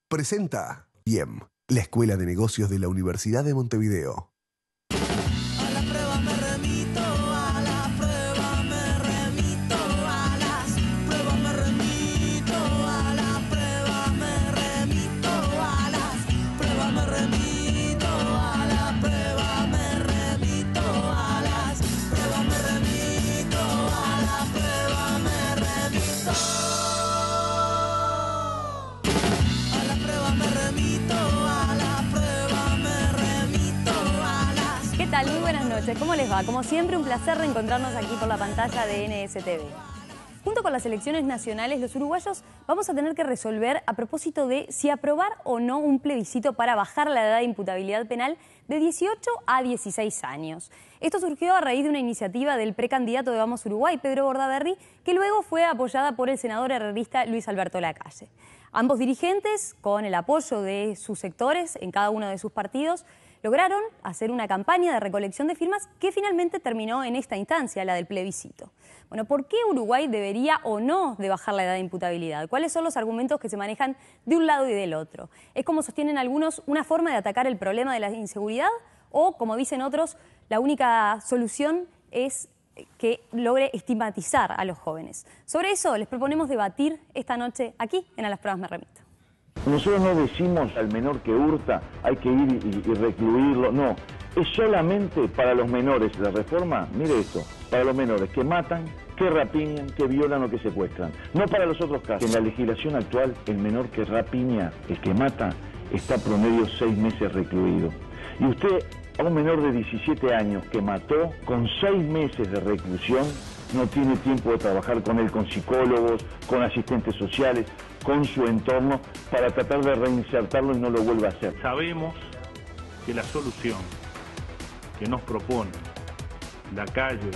Presenta IEM, la Escuela de Negocios de la Universidad de Montevideo. A la prueba me remito, a la prueba me remito, a las pruebas me remito, a la prueba me remito, a las pruebas me remito, a la prueba me remito, a las pruebas me remito, a la prueba me remito. A la prueba me remito, a la prueba me remito, a las... ¿Qué tal? Muy buenas noches. ¿Cómo les va? Como siempre, un placer reencontrarnos aquí por la pantalla de NSTV. Junto con las elecciones nacionales, los uruguayos vamos a tener que resolver a propósito de si aprobar o no un plebiscito para bajar la edad de imputabilidad penal de 18 a 16 años. Esto surgió a raíz de una iniciativa del precandidato de Vamos Uruguay, Pedro Bordaberry, que luego fue apoyada por el senador herrerista Luis Alberto Lacalle. Ambos dirigentes, con el apoyo de sus sectores en cada uno de sus partidos, lograron hacer una campaña de recolección de firmas que finalmente terminó en esta instancia, la del plebiscito. Bueno, ¿por qué Uruguay debería o no de bajar la edad de imputabilidad? ¿Cuáles son los argumentos que se manejan de un lado y del otro? ¿Es, como sostienen algunos, una forma de atacar el problema de la inseguridad? ¿O, como dicen otros, la única solución es que logre estigmatizar a los jóvenes? Sobre eso les proponemos debatir esta noche aquí en A las Pruebas Me Remito. Nosotros no decimos al menor que hurta hay que ir y recluirlo, no. Es solamente para los menores la reforma, mire esto, para los menores que matan, que rapiñan, que violan o que secuestran. No para los otros casos. En la legislación actual, el menor que rapiña, el que mata, está promedio 6 meses recluido. Y usted, a un menor de 17 años que mató, con 6 meses de reclusión, no tiene tiempo de trabajar con él, con psicólogos, con asistentes sociales, con su entorno, para tratar de reinsertarlo y no lo vuelva a hacer. Sabemos que la solución que nos propone Lacalle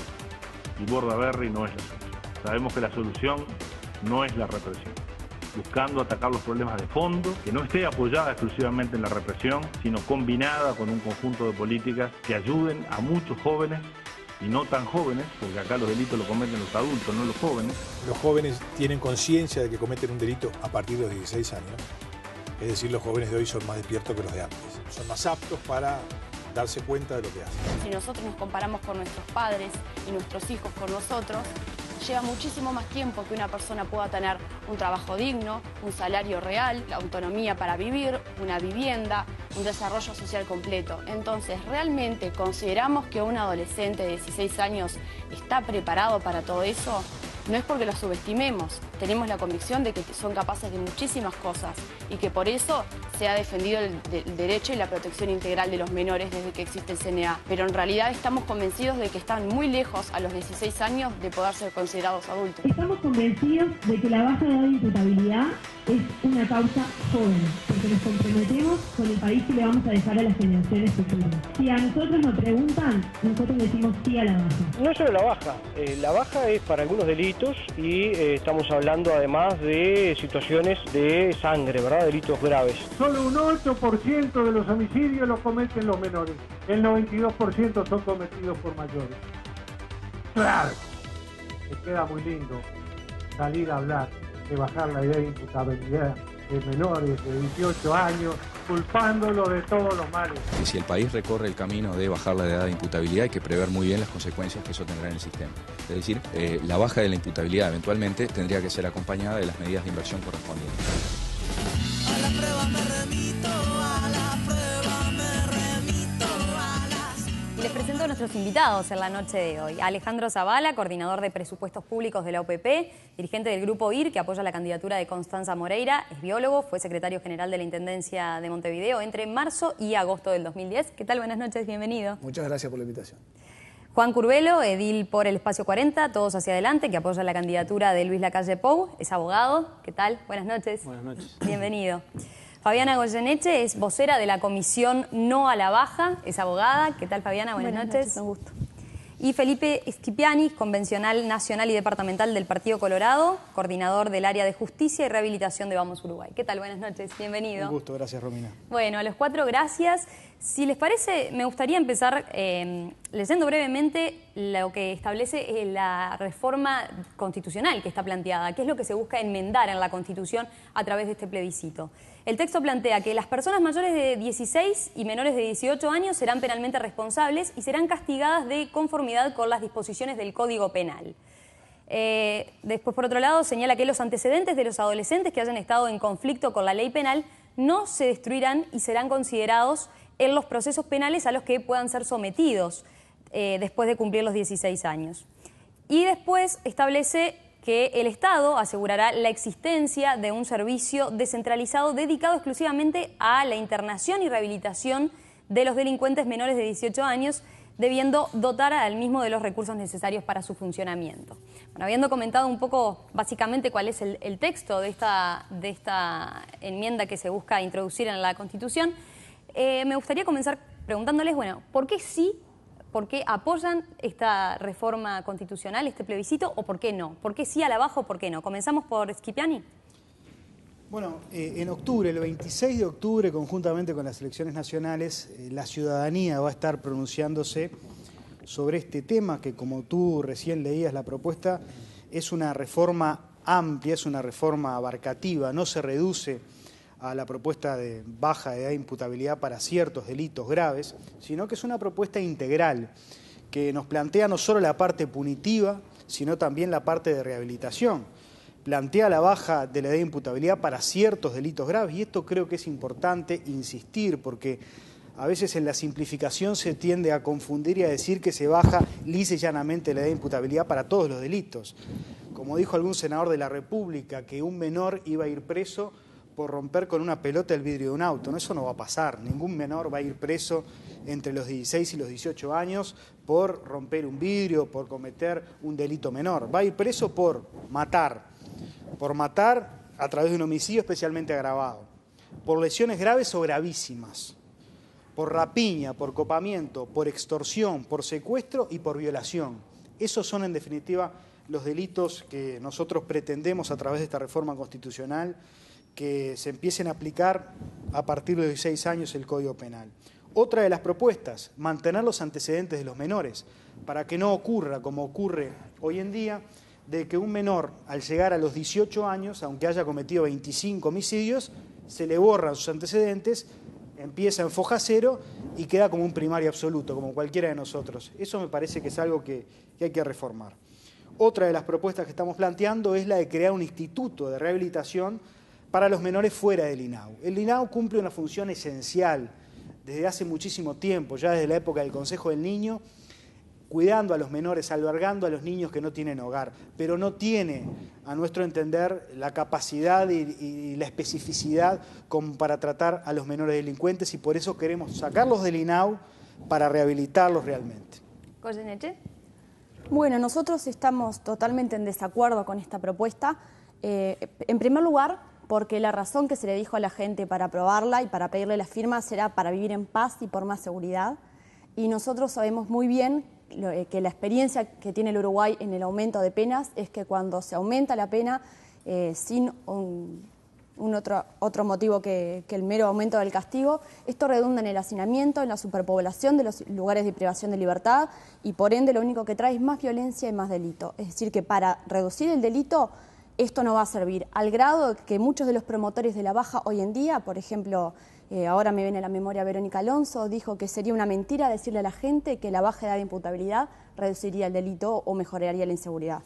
y Bordaberry no es la solución. Sabemos que la solución no es la represión, buscando atacar los problemas de fondo, que no esté apoyada exclusivamente en la represión, sino combinada con un conjunto de políticas que ayuden a muchos jóvenes y no tan jóvenes, porque acá los delitos los cometen los adultos, no los jóvenes. Los jóvenes tienen conciencia de que cometen un delito a partir de los 16 años. Es decir, los jóvenes de hoy son más despiertos que los de antes. Son más aptos para darse cuenta de lo que hacen. Si nosotros nos comparamos con nuestros padres y nuestros hijos con nosotros, lleva muchísimo más tiempo que una persona pueda tener un trabajo digno, un salario real, la autonomía para vivir, una vivienda, un desarrollo social completo. Entonces, ¿realmente consideramos que un adolescente de 16 años está preparado para todo eso? No es porque los subestimemos, tenemos la convicción de que son capaces de muchísimas cosas y que por eso se ha defendido el derecho y la protección integral de los menores desde que existe el CNA. Pero en realidad estamos convencidos de que están muy lejos a los 16 años de poder ser considerados adultos. Estamos convencidos de que la baja edad de imputabilidad es una causa joven, porque nos comprometemos con el país que le vamos a dejar a las generaciones futuras. Si a nosotros nos preguntan, nosotros decimos sí a la baja. No solo la baja es para algunos delitos y estamos hablando además de situaciones de sangre, ¿verdad? Delitos graves. Solo un 8% de los homicidios los cometen los menores, el 92% son cometidos por mayores. Claro, me queda muy lindo salir a hablar de bajar la edad de imputabilidad de menores de 18 años, culpándolo de todos los males. Y si el país recorre el camino de bajar la edad de imputabilidad, hay que prever muy bien las consecuencias que eso tendrá en el sistema. Es decir, la baja de la imputabilidad eventualmente tendría que ser acompañada de las medidas de inversión correspondientes. A la prueba me remito, a la prueba me remito, a las... Y les presento a nuestros invitados en la noche de hoy. Alejandro Zavala, coordinador de presupuestos públicos de la OPP, dirigente del Grupo IR, que apoya la candidatura de Constanza Moreira, es biólogo, fue secretario general de la Intendencia de Montevideo entre marzo y agosto del 2010. ¿Qué tal? Buenas noches, bienvenido. Muchas gracias por la invitación. Juan Curbelo, edil por el Espacio 40, Todos Hacia Adelante, que apoya la candidatura de Luis Lacalle Pou, es abogado. ¿Qué tal? Buenas noches. Buenas noches. Bienvenido. Fabiana Goyeneche es vocera de la Comisión No a la Baja, es abogada. ¿Qué tal, Fabiana? Buenas noches. Un gusto. Y Felipe Schipiani, convencional nacional y departamental del Partido Colorado, coordinador del área de Justicia y Rehabilitación de Vamos Uruguay. ¿Qué tal? Buenas noches, bienvenido. Un gusto, gracias Romina. Bueno, a los cuatro, gracias. Si les parece, me gustaría empezar leyendo brevemente lo que establece la reforma constitucional que está planteada, que es lo que se busca enmendar en la Constitución a través de este plebiscito. El texto plantea que las personas mayores de 16 y menores de 18 años serán penalmente responsables y serán castigadas de conformidad con las disposiciones del Código Penal. Después, por otro lado, señala que los antecedentes de los adolescentes que hayan estado en conflicto con la ley penal no se destruirán y serán considerados en los procesos penales a los que puedan ser sometidos después de cumplir los 16 años. Y después establece que el Estado asegurará la existencia de un servicio descentralizado dedicado exclusivamente a la internación y rehabilitación de los delincuentes menores de 18 años, debiendo dotar al mismo de los recursos necesarios para su funcionamiento. Bueno, habiendo comentado un poco básicamente cuál es el texto de esta enmienda que se busca introducir en la Constitución, me gustaría comenzar preguntándoles, bueno, ¿por qué sí, por qué apoyan esta reforma constitucional, este plebiscito, o por qué no? ¿Por qué sí a la baja o por qué no? Comenzamos por Schipiani. Bueno, en octubre, el 26 de octubre, conjuntamente con las elecciones nacionales, la ciudadanía va a estar pronunciándose sobre este tema que, como tú recién leías la propuesta, es una reforma amplia, es una reforma abarcativa, no se reduce a la propuesta de baja de edad de imputabilidad para ciertos delitos graves, sino que es una propuesta integral que nos plantea no solo la parte punitiva, sino también la parte de rehabilitación. Plantea la baja de la edad de imputabilidad para ciertos delitos graves, y esto creo que es importante insistir, porque a veces en la simplificación se tiende a confundir y a decir que se baja lisa y llanamente la edad de imputabilidad para todos los delitos. Como dijo algún senador de la República, que un menor iba a ir preso por romper con una pelota el vidrio de un auto. No, eso no va a pasar. Ningún menor va a ir preso entre los 16 y los 18 años por romper un vidrio, por cometer un delito menor. Va a ir preso por matar a través de un homicidio especialmente agravado, por lesiones graves o gravísimas, por rapiña, por copamiento, por extorsión, por secuestro y por violación. Esos son, en definitiva, los delitos que nosotros pretendemos a través de esta reforma constitucional que se empiecen a aplicar a partir de los 16 años el Código Penal. Otra de las propuestas, mantener los antecedentes de los menores, para que no ocurra, como ocurre hoy en día, de que un menor, al llegar a los 18 años, aunque haya cometido 25 homicidios, se le borran sus antecedentes, empieza en foja cero y queda como un primario absoluto, como cualquiera de nosotros. Eso me parece que es algo que hay que reformar. Otra de las propuestas que estamos planteando es la de crear un instituto de rehabilitación para los menores fuera del INAU. El INAU cumple una función esencial desde hace muchísimo tiempo, ya desde la época del Consejo del Niño, cuidando a los menores, albergando a los niños que no tienen hogar, pero no tiene, a nuestro entender, la capacidad y la especificidad como para tratar a los menores delincuentes, y por eso queremos sacarlos del INAU para rehabilitarlos realmente. Goyeneche. Bueno, nosotros estamos totalmente en desacuerdo con esta propuesta. En primer lugar, porque la razón que se le dijo a la gente para aprobarla y para pedirle las firmas era para vivir en paz y por más seguridad. Y nosotros sabemos muy bien que la experiencia que tiene el Uruguay en el aumento de penas es que cuando se aumenta la pena sin otro motivo que el mero aumento del castigo, esto redunda en el hacinamiento, en la superpoblación de los lugares de privación de libertad y por ende lo único que trae es más violencia y más delito. Es decir, que para reducir el delito esto no va a servir, al grado que muchos de los promotores de la baja hoy en día, por ejemplo, ahora me viene a la memoria Verónica Alonso, dijo que sería una mentira decirle a la gente que la baja edad de imputabilidad reduciría el delito o mejoraría la inseguridad.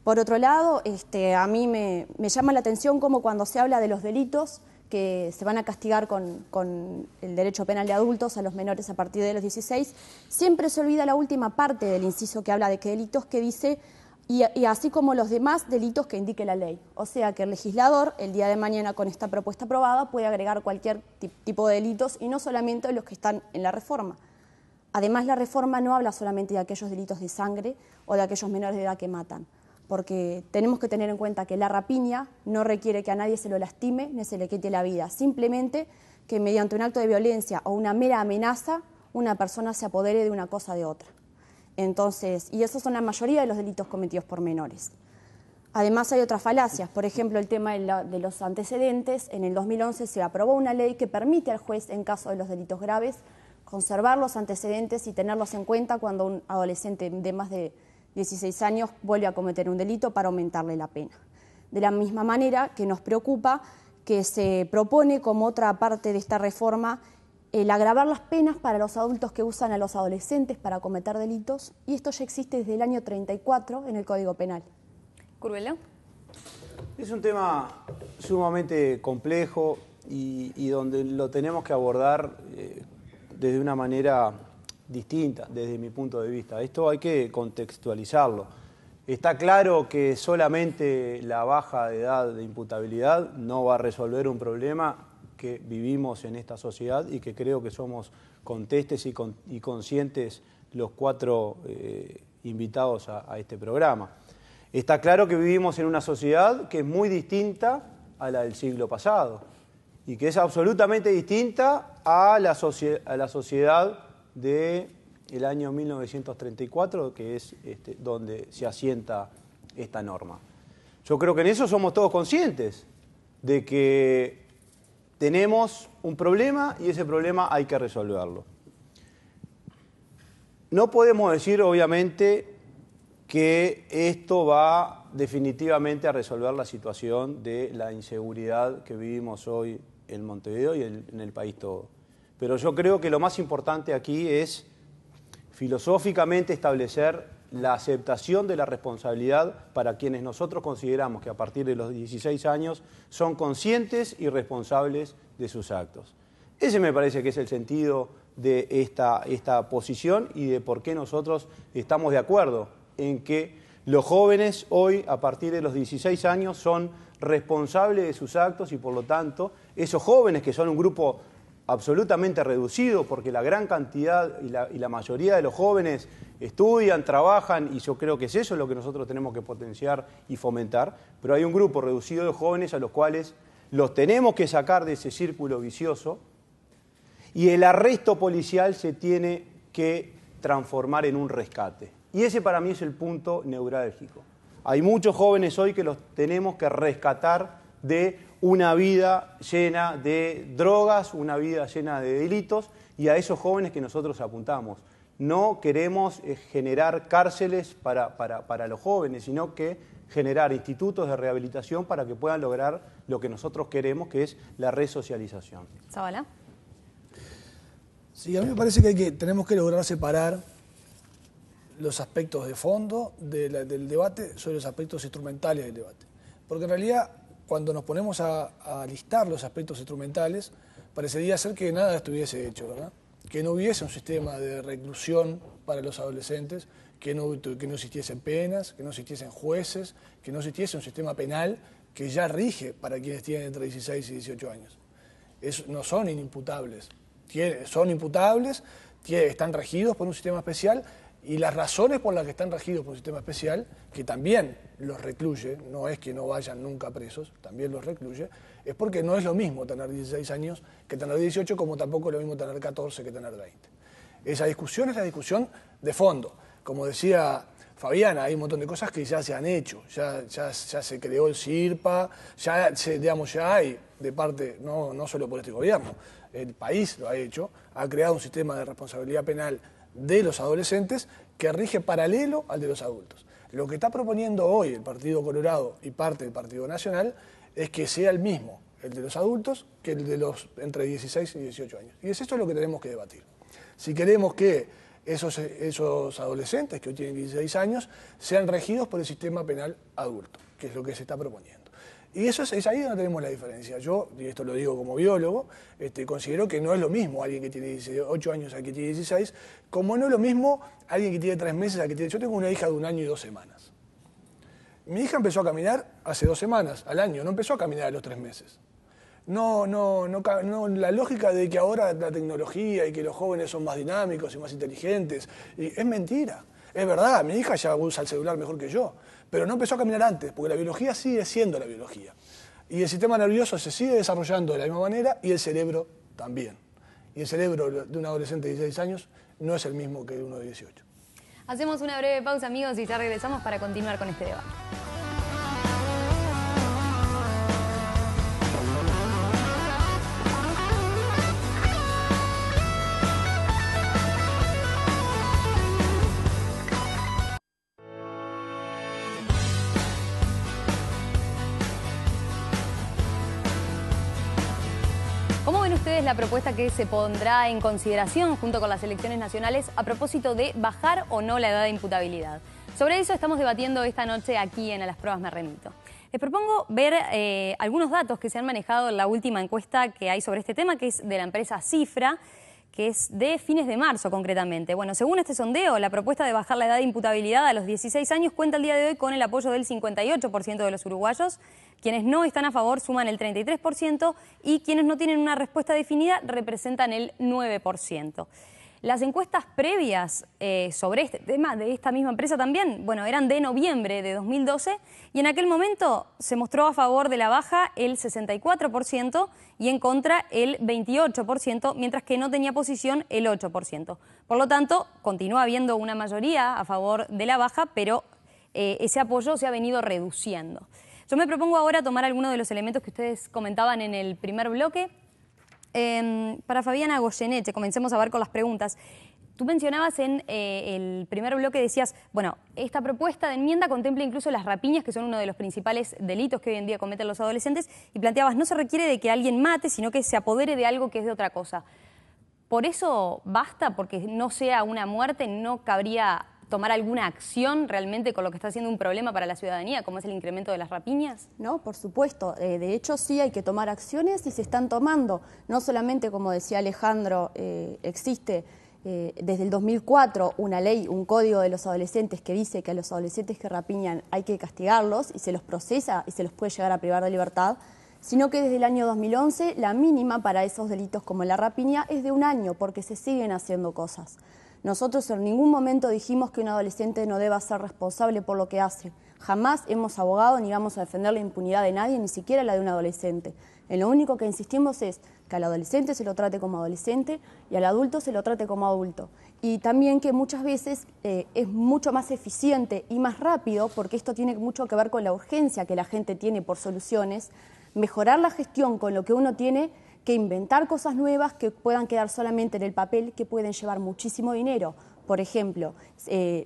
Por otro lado, a mí me llama la atención cómo cuando se habla de los delitos que se van a castigar con el derecho penal de adultos a los menores a partir de los 16, siempre se olvida la última parte del inciso que habla de qué delitos, que dice y así como los demás delitos que indique la ley. O sea que el legislador, el día de mañana con esta propuesta aprobada, puede agregar cualquier tipo de delitos y no solamente los que están en la reforma. Además, la reforma no habla solamente de aquellos delitos de sangre o de aquellos menores de edad que matan, porque tenemos que tener en cuenta que la rapiña no requiere que a nadie se lo lastime ni se le quite la vida, simplemente que mediante un acto de violencia o una mera amenaza, una persona se apodere de una cosa de otra. Entonces, y esos son la mayoría de los delitos cometidos por menores. Además hay otras falacias, por ejemplo el tema de los antecedentes. En el 2011 se aprobó una ley que permite al juez, en caso de los delitos graves, conservar los antecedentes y tenerlos en cuenta cuando un adolescente de más de 16 años vuelve a cometer un delito para aumentarle la pena. De la misma manera que nos preocupa que se propone como otra parte de esta reforma el agravar las penas para los adultos que usan a los adolescentes para cometer delitos, y esto ya existe desde el año 34 en el Código Penal. Curvelo. Es un tema sumamente complejo y donde lo tenemos que abordar desde una manera distinta, desde mi punto de vista. Esto hay que contextualizarlo. Está claro que solamente la baja de edad de imputabilidad no va a resolver un problema que vivimos en esta sociedad y que creo que somos contestes y conscientes los cuatro invitados a este programa. Está claro que vivimos en una sociedad que es muy distinta a la del siglo pasado y que es absolutamente distinta a la sociedad del año 1934, que es donde se asienta esta norma. Yo creo que en eso somos todos conscientes de que tenemos un problema y ese problema hay que resolverlo. No podemos decir, obviamente, que esto va definitivamente a resolver la situación de la inseguridad que vivimos hoy en Montevideo y en el país todo. Pero yo creo que lo más importante aquí es filosóficamente establecer la aceptación de la responsabilidad para quienes nosotros consideramos que a partir de los 16 años son conscientes y responsables de sus actos. Ese me parece que es el sentido de esta posición y de por qué nosotros estamos de acuerdo en que los jóvenes hoy, a partir de los 16 años, son responsables de sus actos y, por lo tanto, esos jóvenes, que son un grupo absolutamente reducido, porque la gran cantidad y la mayoría de los jóvenes estudian, trabajan, y yo creo que es eso lo que nosotros tenemos que potenciar y fomentar, pero hay un grupo reducido de jóvenes a los cuales los tenemos que sacar de ese círculo vicioso, y el arresto policial se tiene que transformar en un rescate. Y ese para mí es el punto neurálgico. Hay muchos jóvenes hoy que los tenemos que rescatar de una vida llena de drogas, una vida llena de delitos, y a esos jóvenes que nosotros apuntamos. No queremos generar cárceles para los jóvenes, sino que generar institutos de rehabilitación para que puedan lograr lo que nosotros queremos, que es la resocialización. Zabala. Sí, a mí me parece que tenemos que lograr separar los aspectos de fondo del debate sobre los aspectos instrumentales del debate. Porque en realidad, cuando nos ponemos a listar los aspectos instrumentales, parecería ser que nada estuviese hecho, ¿verdad? Que no hubiese un sistema de reclusión para los adolescentes, que no existiesen penas, que no existiesen jueces, que no existiese un sistema penal que ya rige para quienes tienen entre 16 y 18 años. No son inimputables, son imputables, están regidos por un sistema especial, y las razones por las que están regidos por un sistema especial, que también los recluye, no es que no vayan nunca presos, también los recluye, es porque no es lo mismo tener 16 años que tener 18, como tampoco es lo mismo tener 14 que tener 20. Esa discusión es la discusión de fondo. Como decía Fabiana, hay un montón de cosas que ya se han hecho, ya se creó el CIRPA, ya hay de parte, no solo por este gobierno, el país lo ha hecho, ha creado un sistema de responsabilidad penal de los adolescentes que rige paralelo al de los adultos. Lo que está proponiendo hoy el Partido Colorado y parte del Partido Nacional es que sea el mismo, el de los adultos, que el de los entre 16 y 18 años. Y es esto lo que tenemos que debatir. Si queremos que esos adolescentes que hoy tienen 16 años sean regidos por el sistema penal adulto, que es lo que se está proponiendo. Y eso es ahí donde tenemos la diferencia. Yo, y esto lo digo como biólogo, considero que no es lo mismo alguien que tiene 18 años al que tiene 16, como no es lo mismo alguien que tiene 3 meses al que tiene... Yo tengo una hija de 1 año y 2 semanas. Mi hija empezó a caminar hace 2 semanas, al año, no empezó a caminar a los 3 meses. No, la lógica de que ahora la tecnología y que los jóvenes son más dinámicos y más inteligentes, es mentira. Es verdad, mi hija ya usa el celular mejor que yo, pero no empezó a caminar antes, porque la biología sigue siendo la biología. Y el sistema nervioso se sigue desarrollando de la misma manera y el cerebro también. Y el cerebro de un adolescente de 16 años no es el mismo que de uno de 18. Hacemos una breve pausa, amigos, y ya regresamos para continuar con este debate. ¿Cómo ven ustedes la propuesta que se pondrá en consideración junto con las elecciones nacionales a propósito de bajar o no la edad de imputabilidad? Sobre eso estamos debatiendo esta noche aquí en A las Pruebas Me Remito. Les propongo ver algunos datos que se han manejado en la última encuesta que hay sobre este tema, que es de la empresa Cifra, que es de fines de marzo concretamente. Bueno, según este sondeo, la propuesta de bajar la edad de imputabilidad a los 16 años cuenta el día de hoy con el apoyo del 58% de los uruguayos. Quienes no están a favor suman el 33% y quienes no tienen una respuesta definida representan el 9%. Las encuestas previas sobre este tema de esta misma empresa también, bueno, eran de noviembre de 2012 y en aquel momento se mostró a favor de la baja el 64% y en contra el 28%, mientras que no tenía posición el 8%. Por lo tanto, continúa habiendo una mayoría a favor de la baja, pero ese apoyo se ha venido reduciendo. Yo me propongo ahora tomar algunos de los elementos que ustedes comentaban en el primer bloque. Para Fabiana Goyeneche, comencemos a ver con las preguntas. Tú mencionabas en el primer bloque, decías, bueno, esta propuesta de enmienda contempla incluso las rapiñas, que son uno de los principales delitos que hoy en día cometen los adolescentes, y planteabas, no se requiere de que alguien mate, sino que se apodere de algo que es de otra cosa. ¿Por eso basta? Porque no sea una muerte, ¿no cabría tomar alguna acción realmente con lo que está siendo un problema para la ciudadanía, como es el incremento de las rapiñas? No, por supuesto. De hecho, sí hay que tomar acciones y se están tomando. No solamente, como decía Alejandro, existe desde el 2004 una ley, un código de los adolescentes que dice que a los adolescentes que rapiñan hay que castigarlos y se los procesa y se los puede llegar a privar de libertad, sino que desde el año 2011 la mínima para esos delitos como la rapiña es de 1 año, porque se siguen haciendo cosas. Nosotros en ningún momento dijimos que un adolescente no deba ser responsable por lo que hace. Jamás hemos abogado ni vamos a defender la impunidad de nadie, ni siquiera la de un adolescente. En lo único que insistimos es que al adolescente se lo trate como adolescente y al adulto se lo trate como adulto. Y también que muchas veces es mucho más eficiente y más rápido, porque esto tiene mucho que ver con la urgencia que la gente tiene por soluciones, mejorar la gestión con lo que uno tiene, que inventar cosas nuevas que puedan quedar solamente en el papel, que pueden llevar muchísimo dinero. Por ejemplo,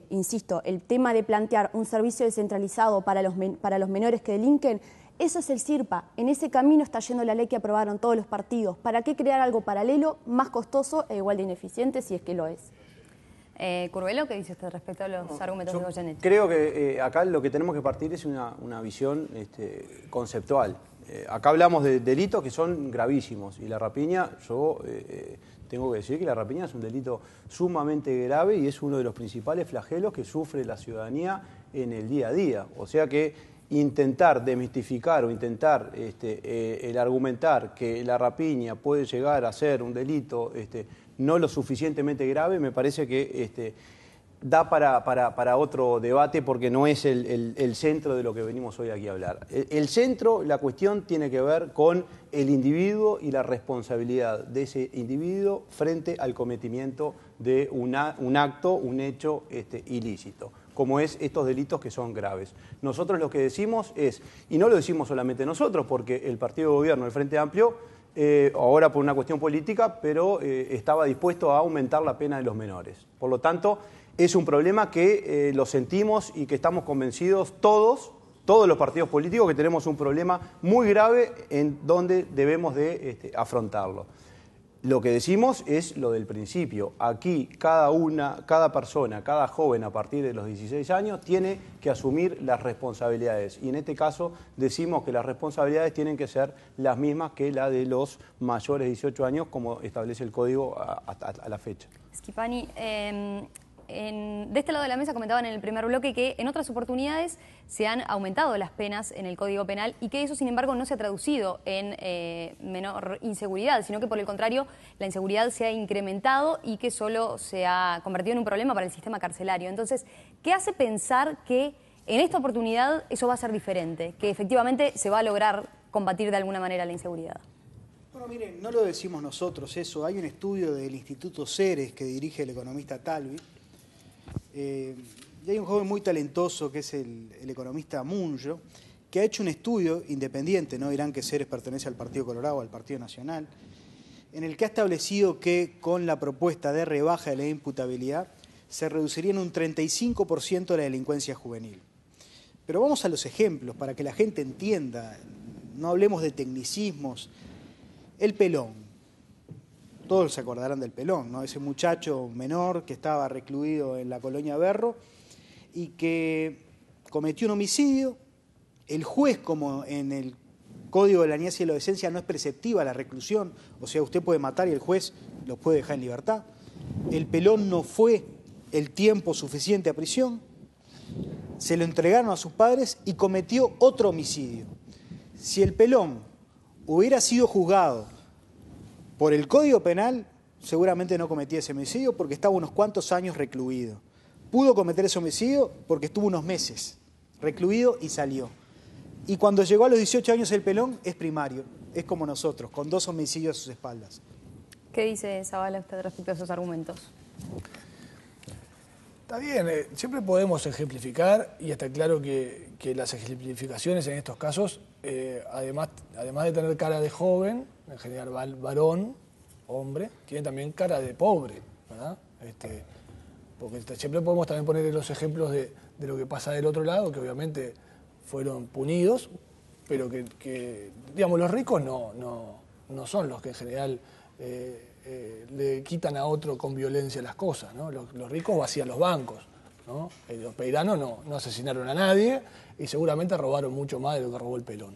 insisto, el tema de plantear un servicio descentralizado para los menores que delinquen, eso es el CIRPA. En ese camino está yendo la ley que aprobaron todos los partidos. ¿Para qué crear algo paralelo, más costoso e igual de ineficiente, si es que lo es? Curvelo, ¿qué dice usted respecto a los argumentos de Goyeneche? Creo que acá lo que tenemos que partir es una visión conceptual. Acá hablamos de delitos que son gravísimos y la rapiña, yo tengo que decir que la rapiña es un delito sumamente grave y es uno de los principales flagelos que sufre la ciudadanía en el día a día. O sea que intentar demistificar o intentar el argumentar que la rapiña puede llegar a ser un delito no lo suficientemente grave, me parece que da para otro debate porque no es el centro de lo que venimos hoy aquí a hablar. El centro, la cuestión tiene que ver con el individuo y la responsabilidad de ese individuo frente al cometimiento de un acto, un hecho ilícito, como es estos delitos que son graves. Nosotros lo que decimos es, y no lo decimos solamente nosotros, porque el partido de gobierno, el Frente Amplio, ahora por una cuestión política, pero estaba dispuesto a aumentar la pena de los menores. Por lo tanto, es un problema que lo sentimos y que estamos convencidos todos los partidos políticos que tenemos un problema muy grave en donde debemos de afrontarlo. Lo que decimos es lo del principio. Aquí cada persona, cada joven a partir de los 16 años tiene que asumir las responsabilidades. Y en este caso decimos que las responsabilidades tienen que ser las mismas que la de los mayores de 18 años, como establece el código a la fecha. Schifani, de este lado de la mesa comentaban en el primer bloque que en otras oportunidades se han aumentado las penas en el Código Penal y que eso, sin embargo, no se ha traducido en menor inseguridad, sino que, por el contrario, la inseguridad se ha incrementado y que solo se ha convertido en un problema para el sistema carcelario. Entonces, ¿qué hace pensar que en esta oportunidad eso va a ser diferente, que efectivamente se va a lograr combatir de alguna manera la inseguridad? Bueno, miren, no lo decimos nosotros eso. Hay un estudio del Instituto Ceres que dirige el economista Talvi. Y hay un joven muy talentoso que es el economista Munjo, que ha hecho un estudio independiente, no dirán que Ceres pertenece al Partido Colorado o al Partido Nacional, en el que ha establecido que con la propuesta de rebaja de la imputabilidad se reduciría en un 35% la delincuencia juvenil. Pero vamos a los ejemplos para que la gente entienda, no hablemos de tecnicismos. El Pelón, todos se acordarán del Pelón, ¿no? Ese muchacho menor que estaba recluido en la colonia Berro y que cometió un homicidio. El juez, como en el Código de la Niñez y la Adolescencia no es preceptiva la reclusión, o sea, usted puede matar y el juez lo puede dejar en libertad. El Pelón no fue el tiempo suficiente a prisión, se lo entregaron a sus padres y cometió otro homicidio. Si el Pelón hubiera sido juzgado por el Código Penal, seguramente no cometía ese homicidio porque estaba unos cuantos años recluido. Pudo cometer ese homicidio porque estuvo unos meses recluido y salió. Y cuando llegó a los 18 años el Pelón es primario, es como nosotros, con 2 homicidios a sus espaldas. ¿Qué dice Zavala usted respecto a esos argumentos? Está bien, siempre podemos ejemplificar y está claro que las ejemplificaciones en estos casos, además de tener cara de joven, en general varón, hombre, tienen también cara de pobre, ¿verdad? Porque siempre podemos también poner los ejemplos de lo que pasa del otro lado, que obviamente fueron punidos, pero que digamos, los ricos no son los que en general le quitan a otro con violencia las cosas, ¿no? Los ricos vacían los bancos, ¿no? Los peiranos no asesinaron a nadie y seguramente robaron mucho más de lo que robó el Pelón.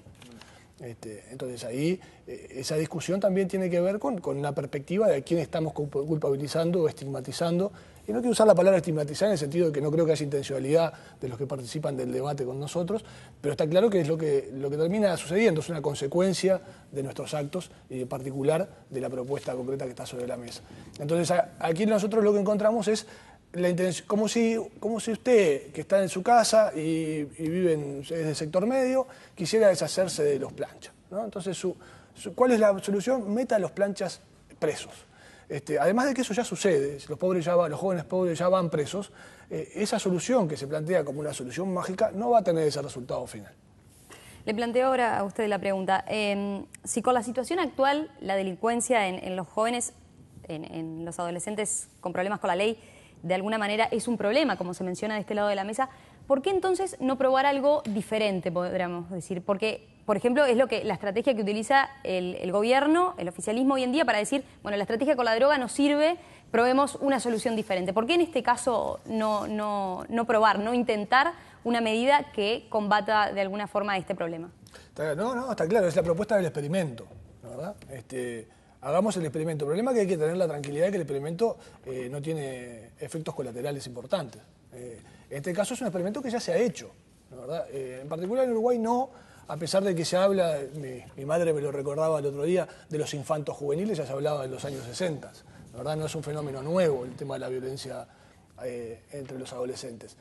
Entonces ahí esa discusión también tiene que ver con una perspectiva de quién estamos culpabilizando o estigmatizando. Y no quiero usar la palabra estigmatizar en el sentido de que no creo que haya intencionalidad de los que participan del debate con nosotros, pero está claro que es lo que termina sucediendo, es una consecuencia de nuestros actos y en particular de la propuesta concreta que está sobre la mesa. Entonces aquí nosotros lo que encontramos es la intención, como si usted, que está en su casa y vive en el sector medio, quisiera deshacerse de los planchas, ¿no? Entonces, ¿cuál es la solución? Meta a los planchas presos. Además de que eso ya sucede, los jóvenes pobres ya van presos, esa solución que se plantea como una solución mágica no va a tener ese resultado final. Le planteo ahora a usted la pregunta, si con la situación actual la delincuencia en los jóvenes, en los adolescentes con problemas con la ley, de alguna manera es un problema, como se menciona de este lado de la mesa, ¿por qué entonces no probar algo diferente, podríamos decir? Porque, por ejemplo, es la estrategia que utiliza el gobierno, el oficialismo hoy en día para decir, bueno, la estrategia con la droga no sirve, probemos una solución diferente. ¿Por qué en este caso no probar, no intentar una medida que combata de alguna forma este problema? No, está claro, es la propuesta del experimento, ¿verdad? Hagamos el experimento. El problema es que hay que tener la tranquilidad de que el experimento no tiene efectos colaterales importantes. En este caso es un experimento que ya se ha hecho, ¿verdad? En particular en Uruguay no, a pesar de que se habla, mi madre me lo recordaba el otro día, de los infantos juveniles, ya se hablaba en los años 60, ¿verdad? No es un fenómeno nuevo el tema de la violencia entre los adolescentes.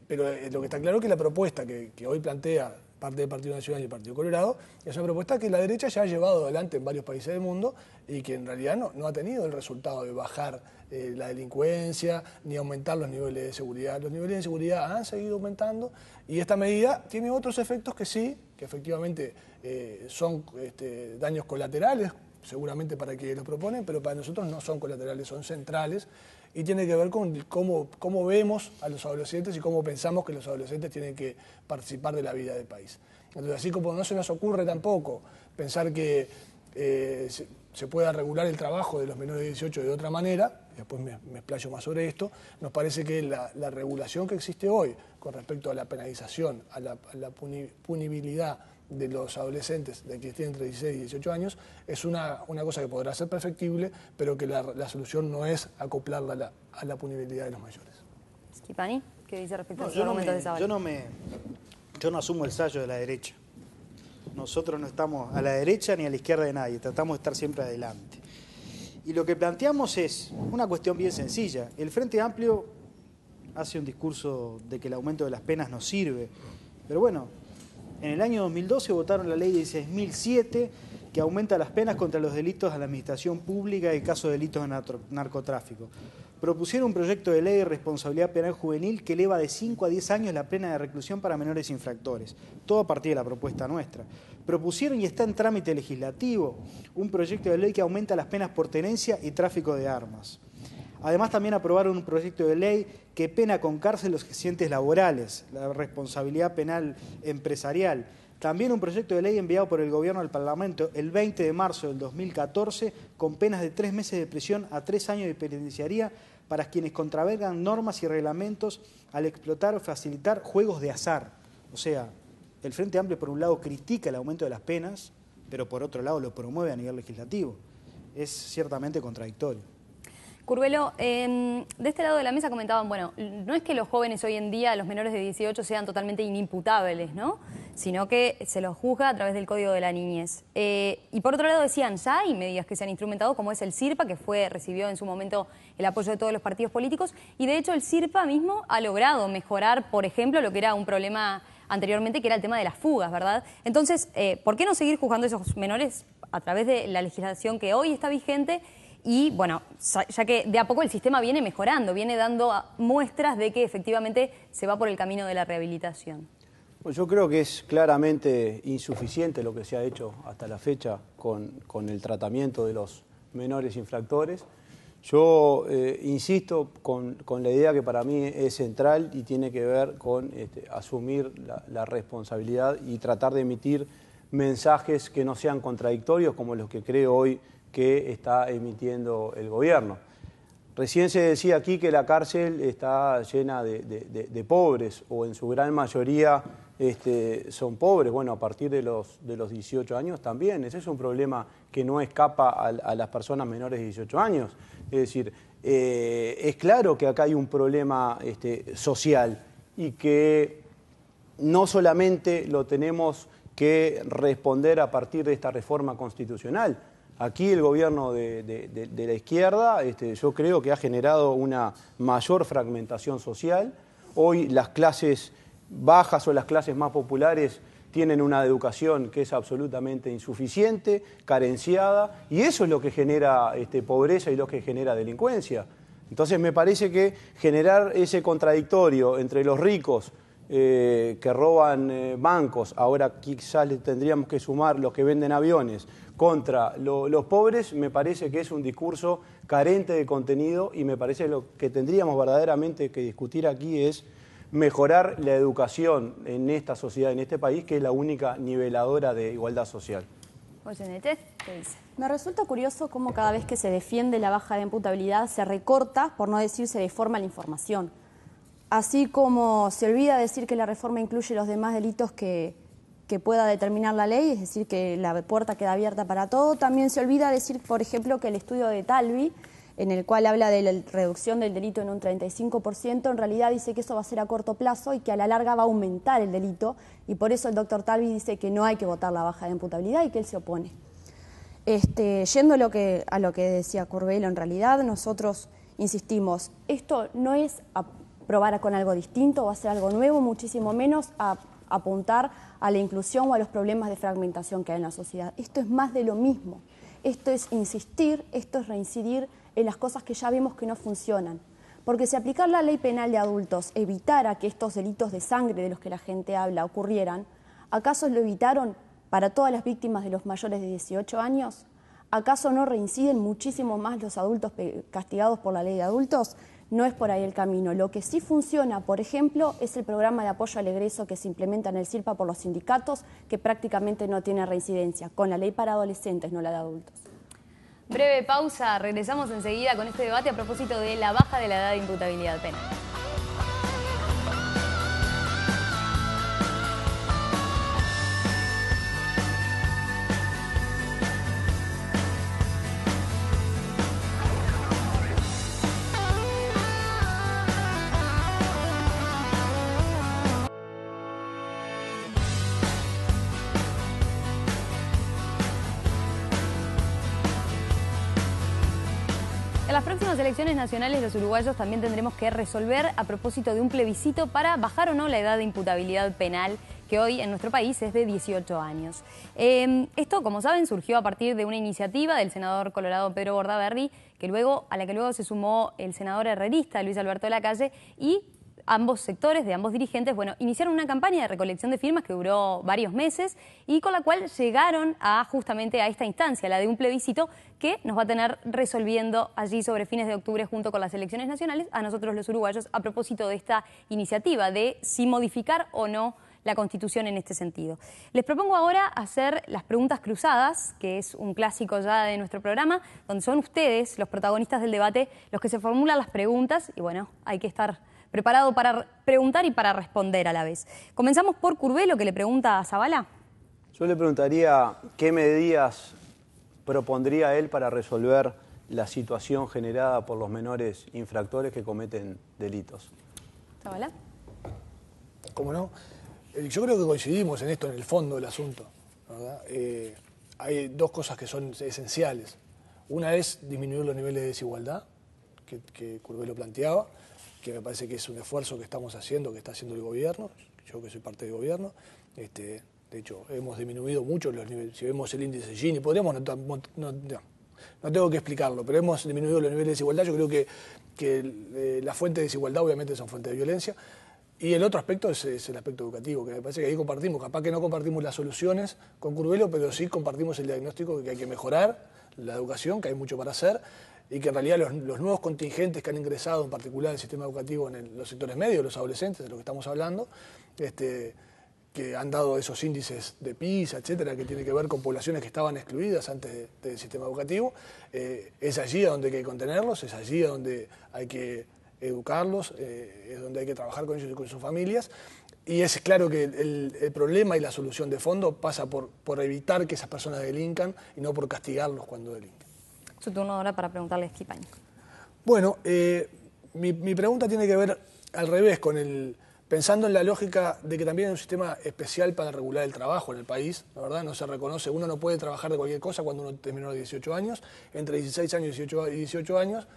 Pero lo que está claro es que la propuesta que hoy plantea parte del Partido Nacional y el Partido Colorado es una propuesta que la derecha ya ha llevado adelante en varios países del mundo y que en realidad no ha tenido el resultado de bajar la delincuencia ni aumentar los niveles de seguridad. Los niveles de seguridad han seguido aumentando y esta medida tiene otros efectos que sí, que efectivamente son daños colaterales, seguramente para quienes lo proponen, pero para nosotros no son colaterales, son centrales y tiene que ver con cómo vemos a los adolescentes y cómo pensamos que los adolescentes tienen que participar de la vida del país. Entonces, así como no se nos ocurre tampoco pensar que se pueda regular el trabajo de los menores de 18 de otra manera, y después me explayo más sobre esto, nos parece que la regulación que existe hoy con respecto a la penalización, a la punibilidad de los adolescentes de que tienen entre 16 y 18 años, es una cosa que podrá ser perfectible, pero que la solución no es acoplarla a la punibilidad de los mayores. Schifani, ¿qué dice respecto a los argumentos de Zavala? Yo no asumo el sallo de la derecha. Nosotros no estamos a la derecha ni a la izquierda de nadie, tratamos de estar siempre adelante. Y lo que planteamos es una cuestión bien sencilla. El Frente Amplio hace un discurso de que el aumento de las penas no sirve, pero bueno, en el año 2012 votaron la ley 16.007 que aumenta las penas contra los delitos a la administración pública y casos de delitos de narcotráfico. Propusieron un proyecto de ley de responsabilidad penal juvenil que eleva de 5 a 10 años la pena de reclusión para menores infractores, todo a partir de la propuesta nuestra. Propusieron y está en trámite legislativo un proyecto de ley que aumenta las penas por tenencia y tráfico de armas. Además, también aprobaron un proyecto de ley que pena con cárcel los accidentes laborales, la responsabilidad penal empresarial, También un proyecto de ley enviado por el Gobierno al Parlamento el 20 de marzo del 2014 con penas de 3 meses de prisión a 3 años de penitenciaría para quienes contravengan normas y reglamentos al explotar o facilitar juegos de azar. O sea, el Frente Amplio por un lado critica el aumento de las penas, pero por otro lado lo promueve a nivel legislativo. Es ciertamente contradictorio. Curvelo, de este lado de la mesa comentaban, bueno, no es que los jóvenes hoy en día, los menores de 18, sean totalmente inimputables, ¿no? Sino que se los juzga a través del Código de la Niñez. Y por otro lado decían, ya hay medidas que se han instrumentado, como es el CIRPA, que recibió en su momento el apoyo de todos los partidos políticos, y de hecho el CIRPA mismo ha logrado mejorar, por ejemplo, lo que era un problema anteriormente, que era el tema de las fugas, ¿verdad? Entonces, ¿por qué no seguir juzgando a esos menores a través de la legislación que hoy está vigente? Y bueno, ya que de a poco el sistema viene mejorando, viene dando muestras de que efectivamente se va por el camino de la rehabilitación. Pues yo creo que es claramente insuficiente lo que se ha hecho hasta la fecha con el tratamiento de los menores infractores. Yo insisto con la idea que para mí es central y tiene que ver con asumir la responsabilidad y tratar de emitir mensajes que no sean contradictorios como los que creo hoy que está emitiendo el gobierno. Recién se decía aquí que la cárcel está llena de pobres, o en su gran mayoría son pobres. Bueno, a partir de los 18 años también. Ese es un problema que no escapa a las personas menores de 18 años. Es decir, es claro que acá hay un problema social y que no solamente lo tenemos que responder a partir de esta reforma constitucional. Aquí el gobierno de la izquierda yo creo que ha generado una mayor fragmentación social. Hoy las clases bajas o las clases más populares tienen una educación que es absolutamente insuficiente, carenciada, y eso es lo que genera pobreza y lo que genera delincuencia. Entonces me parece que generar ese contradictorio entre los ricos que roban bancos, ahora quizás le tendríamos que sumar los que venden aviones, contra los pobres, me parece que es un discurso carente de contenido, y me parece que lo que tendríamos verdaderamente que discutir aquí es mejorar la educación en esta sociedad, en este país, que es la única niveladora de igualdad social. Goyeneche, ¿qué dice? Me resulta curioso cómo cada vez que se defiende la baja de imputabilidad se recorta, por no decir se deforma la información. Así como se olvida decir que la reforma incluye los demás delitos que pueda determinar la ley, es decir, que la puerta queda abierta para todo. También se olvida decir, por ejemplo, que el estudio de Talvi, en el cual habla de la reducción del delito en un 35%, en realidad dice que eso va a ser a corto plazo y que a la larga va a aumentar el delito, y por eso el doctor Talvi dice que no hay que votar la baja de imputabilidad y que él se opone. Yendo a lo que decía Curvelo, en realidad nosotros insistimos, esto no es probar con algo distinto o hacer algo nuevo, muchísimo menos a apuntar a la inclusión o a los problemas de fragmentación que hay en la sociedad. Esto es más de lo mismo. Esto es insistir, esto es reincidir en las cosas que ya vemos que no funcionan. Porque si aplicar la ley penal de adultos evitara que estos delitos de sangre de los que la gente habla ocurrieran, ¿acaso lo evitaron para todas las víctimas de los mayores de 18 años? ¿Acaso no reinciden muchísimo más los adultos castigados por la ley de adultos? No es por ahí el camino. Lo que sí funciona, por ejemplo, es el programa de apoyo al egreso que se implementa en el CIRPA por los sindicatos, que prácticamente no tiene reincidencia, con la ley para adolescentes, no la de adultos. Breve pausa, regresamos enseguida con este debate a propósito de la baja de la edad de imputabilidad penal. En las próximas elecciones nacionales los uruguayos también tendremos que resolver a propósito de un plebiscito para bajar o no la edad de imputabilidad penal, que hoy en nuestro país es de 18 años. Esto, como saben, surgió a partir de una iniciativa del senador colorado Pedro Bordaberry, a la que luego se sumó el senador herrerista Luis Alberto Lacalle, y ambos sectores, de ambos dirigentes, iniciaron una campaña de recolección de firmas que duró varios meses y con la cual llegaron justamente a esta instancia, la de un plebiscito que nos va a tener resolviendo allí sobre fines de octubre junto con las elecciones nacionales a nosotros los uruguayos a propósito de esta iniciativa de si modificar o no la Constitución en este sentido. Les propongo ahora hacer las preguntas cruzadas, que es un clásico ya de nuestro programa, donde son ustedes, los protagonistas del debate, los que se formulan las preguntas y bueno, hay que estar preparado para preguntar y para responder a la vez. Comenzamos por Curbelo, que le pregunta a Zabala. Yo le preguntaría qué medidas propondría él para resolver la situación generada por los menores infractores que cometen delitos. ¿Zabala? ¿Cómo no? Yo creo que coincidimos en esto, en el fondo del asunto, ¿verdad? Hay dos cosas que son esenciales. Una es disminuir los niveles de desigualdad, que Curbelo planteaba, que me parece que es un esfuerzo que estamos haciendo, que está haciendo el gobierno, yo que soy parte del gobierno. De hecho, hemos disminuido mucho los niveles. Si vemos el índice Gini, podríamos, no tengo que explicarlo, pero hemos disminuido los niveles de desigualdad. Yo creo que la fuente de desigualdad obviamente son fuentes de violencia. Y el otro aspecto es el aspecto educativo, que me parece que ahí compartimos. Capaz que no compartimos las soluciones con Curbelo, pero sí compartimos el diagnóstico de que hay que mejorar la educación, que hay mucho para hacer, y que en realidad los nuevos contingentes que han ingresado, en particular en el sistema educativo, en los sectores medios, los adolescentes, de lo que estamos hablando, que han dado esos índices de PISA, etcétera, que tiene que ver con poblaciones que estaban excluidas antes del sistema educativo, es allí a donde hay que contenerlos, es allí a donde hay que educarlos, es donde hay que trabajar con ellos y con sus familias. Y es claro que el problema y la solución de fondo pasa por evitar que esas personas delincan y no por castigarlos cuando delincan. Su turno ahora para preguntarle a Esquipañi. Bueno, mi pregunta tiene que ver al revés, pensando en la lógica de que también hay un sistema especial para regular el trabajo en el país, la verdad, no se reconoce, uno no puede trabajar de cualquier cosa cuando uno es menor de 18 años, entre 16 años y 18 años,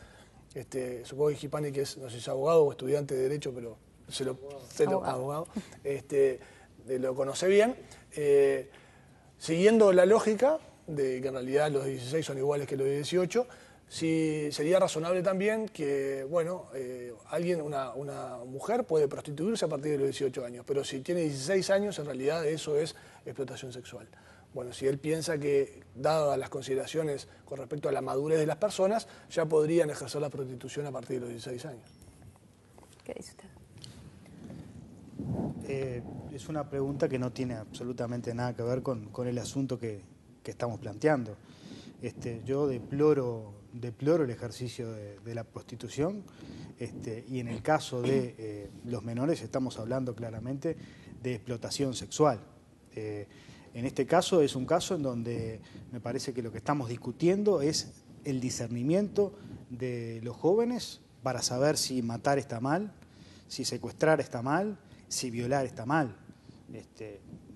supongo que Esquipañi, que es, no sé si es abogado o estudiante de Derecho, pero abogado, lo conoce bien, siguiendo la lógica de que en realidad los 16 son iguales que los 18, sí sería razonable también que, bueno, una mujer puede prostituirse a partir de los 18 años, pero si tiene 16 años, en realidad eso es explotación sexual. Bueno, si él piensa que, dadas las consideraciones con respecto a la madurez de las personas, ya podrían ejercer la prostitución a partir de los 16 años. ¿Qué dice usted? Es una pregunta que no tiene absolutamente nada que ver con el asunto que estamos planteando. Yo deploro el ejercicio de la prostitución y en el caso de los menores estamos hablando claramente de explotación sexual. En este caso es un caso en donde me parece que lo que estamos discutiendo es el discernimiento de los jóvenes para saber si matar está mal, si secuestrar está mal, si violar está mal.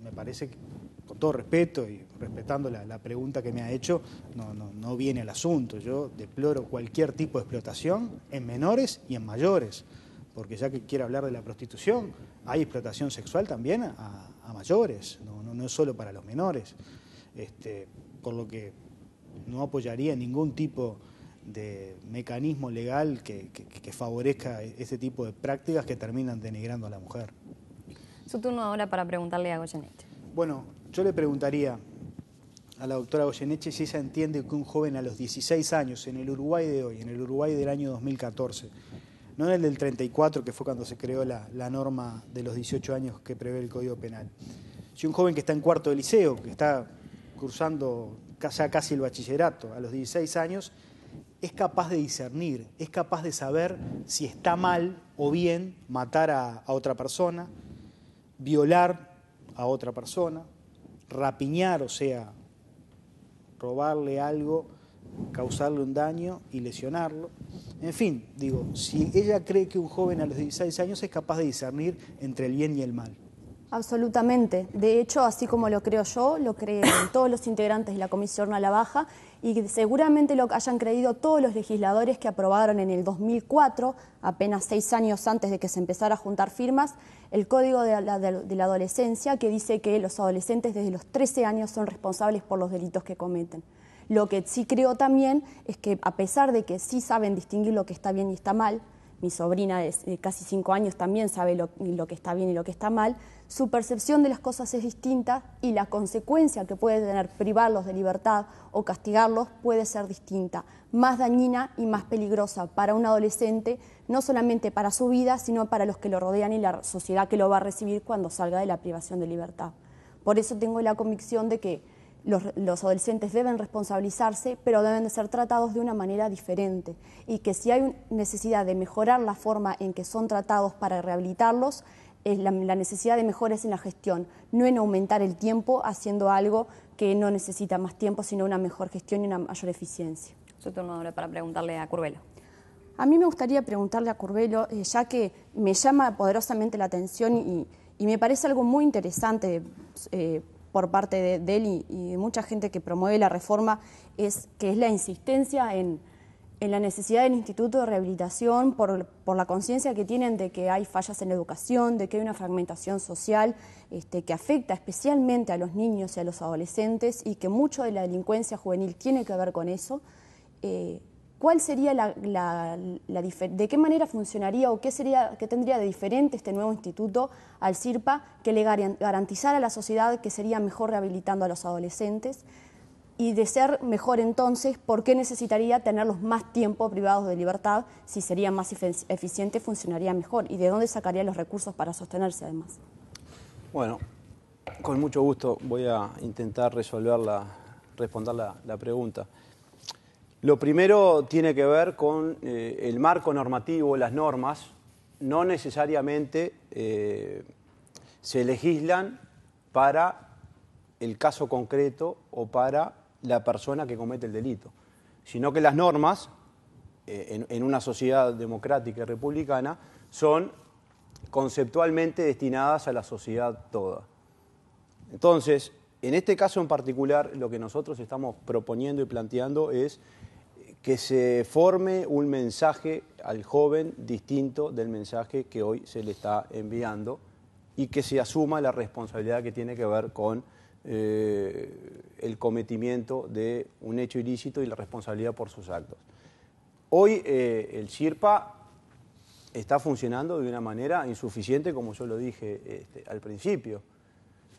Me parece que, con todo respeto y respetando la pregunta que me ha hecho, no viene al asunto. Yo deploro cualquier tipo de explotación en menores y en mayores, porque ya que quiere hablar de la prostitución, hay explotación sexual también a mayores, no es solo para los menores, por lo que no apoyaría ningún tipo de mecanismo legal que favorezca este tipo de prácticas que terminan denigrando a la mujer. Su turno ahora para preguntarle a Goyeneche. Bueno, yo le preguntaría a la doctora Goyeneche si ella entiende que un joven a los 16 años, en el Uruguay de hoy, en el Uruguay del año 2014, no en el del 34, que fue cuando se creó la norma de los 18 años que prevé el Código Penal, si un joven que está en cuarto de liceo, que está cursando ya casi el bachillerato, a los 16 años, es capaz de discernir, es capaz de saber si está mal o bien matar a otra persona, violar a otra persona, rapiñar, o sea, robarle algo, causarle un daño y lesionarlo. En fin, digo, si ella cree que un joven a los 16 años es capaz de discernir entre el bien y el mal. Absolutamente. De hecho, así como lo creo yo, lo creen todos los integrantes de la Comisión a la Baja y seguramente lo hayan creído todos los legisladores que aprobaron en el 2004, apenas 6 años antes de que se empezara a juntar firmas, el Código de la Adolescencia, que dice que los adolescentes desde los 13 años son responsables por los delitos que cometen. Lo que sí creo también es que, a pesar de que sí saben distinguir lo que está bien y está mal, mi sobrina de casi 5 años también sabe lo que está bien y lo que está mal, su percepción de las cosas es distinta y la consecuencia que puede tener privarlos de libertad o castigarlos puede ser distinta, más dañina y más peligrosa para un adolescente, no solamente para su vida, sino para los que lo rodean y la sociedad que lo va a recibir cuando salga de la privación de libertad. Por eso tengo la convicción de que los adolescentes deben responsabilizarse, pero deben de ser tratados de una manera diferente y que si hay necesidad de mejorar la forma en que son tratados para rehabilitarlos, la necesidad de mejora es en la gestión, no en aumentar el tiempo haciendo algo que no necesita más tiempo, sino una mejor gestión y una mayor eficiencia. Su turno ahora para preguntarle a Curbelo. A mí me gustaría preguntarle a Curbelo, ya que me llama poderosamente la atención y me parece algo muy interesante por parte de él y de mucha gente que promueve la reforma, que es la insistencia en la necesidad del Instituto de Rehabilitación por la conciencia que tienen de que hay fallas en la educación, de que hay una fragmentación social que afecta especialmente a los niños y a los adolescentes y que mucho de la delincuencia juvenil tiene que ver con eso. ¿Cuál sería de qué manera funcionaría o qué tendría de diferente este nuevo instituto al CIRPA que le garantizara a la sociedad que sería mejor rehabilitando a los adolescentes? Y de ser mejor entonces, ¿por qué necesitaría tenerlos más tiempo privados de libertad? Si sería más eficiente, funcionaría mejor. ¿Y de dónde sacaría los recursos para sostenerse además? Bueno, con mucho gusto voy a intentar responder la pregunta. Lo primero tiene que ver con el marco normativo, las normas. No necesariamente se legislan para el caso concreto o para la persona que comete el delito, sino que las normas, en una sociedad democrática y republicana, son conceptualmente destinadas a la sociedad toda. Entonces, en este caso en particular, lo que nosotros estamos proponiendo y planteando es que se forme un mensaje al joven distinto del mensaje que hoy se le está enviando y que se asuma la responsabilidad que tiene que ver con el cometimiento de un hecho ilícito y la responsabilidad por sus actos. Hoy el CIRPA está funcionando de una manera insuficiente, como yo lo dije al principio.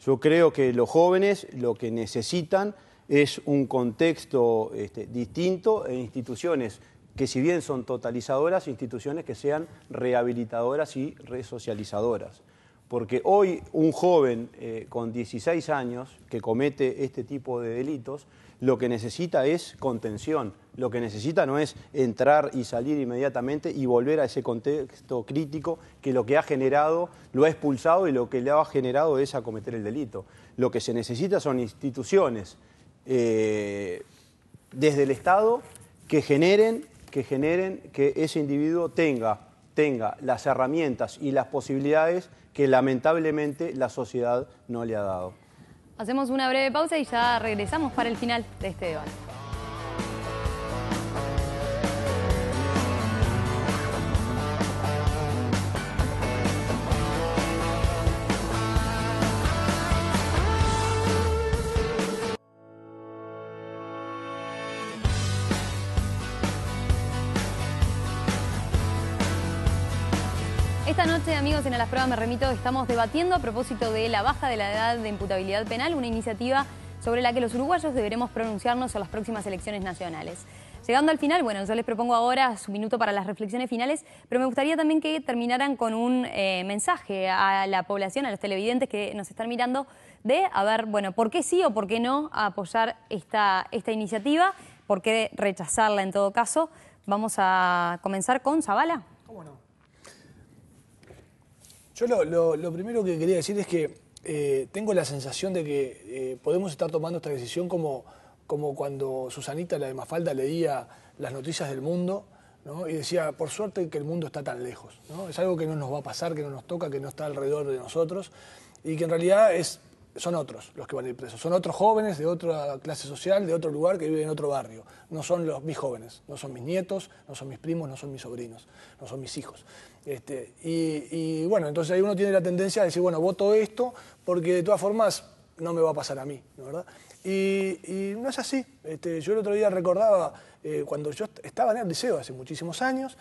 Yo creo que los jóvenes lo que necesitan es un contexto distinto e instituciones que, si bien son totalizadoras, instituciones que sean rehabilitadoras y resocializadoras. Porque hoy un joven con 16 años que comete este tipo de delitos, lo que necesita es contención, lo que necesita no es entrar y salir inmediatamente y volver a ese contexto crítico que lo que ha generado, lo ha expulsado y lo que le ha generado es a cometer el delito. Lo que se necesita son instituciones desde el Estado que generen que ese individuo tenga las herramientas y las posibilidades que lamentablemente la sociedad no le ha dado. Hacemos una breve pausa y ya regresamos para el final de este debate. Esta noche, amigos, en A las Pruebas Me Remito estamos debatiendo a propósito de la baja de la edad de imputabilidad penal, una iniciativa sobre la que los uruguayos deberemos pronunciarnos en las próximas elecciones nacionales. Llegando al final, bueno, yo les propongo ahora su minuto para las reflexiones finales, pero me gustaría también que terminaran con un mensaje a la población, a los televidentes que nos están mirando, de, a ver, bueno, ¿por qué sí o por qué no apoyar esta iniciativa? ¿Por qué rechazarla en todo caso? Vamos a comenzar con Zavala. ¿Cómo no? Yo lo primero que quería decir es que tengo la sensación de que podemos estar tomando esta decisión como cuando Susanita, la de Mafalda, leía las noticias del mundo, ¿no? Y decía, por suerte que el mundo está tan lejos, ¿no? Es algo que no nos va a pasar, que no nos toca, que no está alrededor de nosotros y que en realidad son otros los que van a ir presos. Son otros jóvenes de otra clase social, de otro lugar, que viven en otro barrio. No son mis jóvenes, no son mis nietos, no son mis primos, no son mis sobrinos, no son mis hijos. Y bueno, entonces ahí uno tiene la tendencia a decir, bueno, voto esto porque de todas formas no me va a pasar a mí, ¿no, verdad? Y no es así. Yo el otro día recordaba, cuando yo estaba en el liceo hace muchísimos años,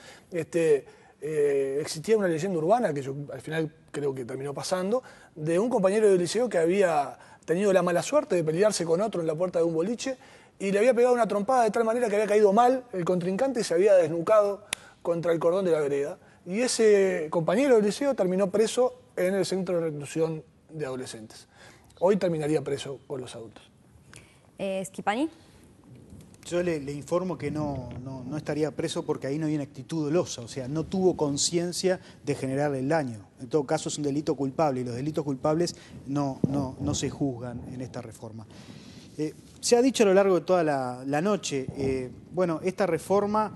existía una leyenda urbana, que yo al final creo que terminó pasando, de un compañero del liceo que había tenido la mala suerte de pelearse con otro en la puerta de un boliche y le había pegado una trompada de tal manera que había caído mal el contrincante y se había desnucado contra el cordón de la vereda. Y ese compañero del liceo terminó preso en el centro de reclusión de adolescentes. Hoy terminaría preso con los adultos. Schifani. Yo le informo que no estaría preso porque ahí no hay una actitud dolosa, o sea, no tuvo conciencia de generar el daño. En todo caso es un delito culpable y los delitos culpables no se juzgan en esta reforma. Se ha dicho a lo largo de toda la noche, bueno, esta reforma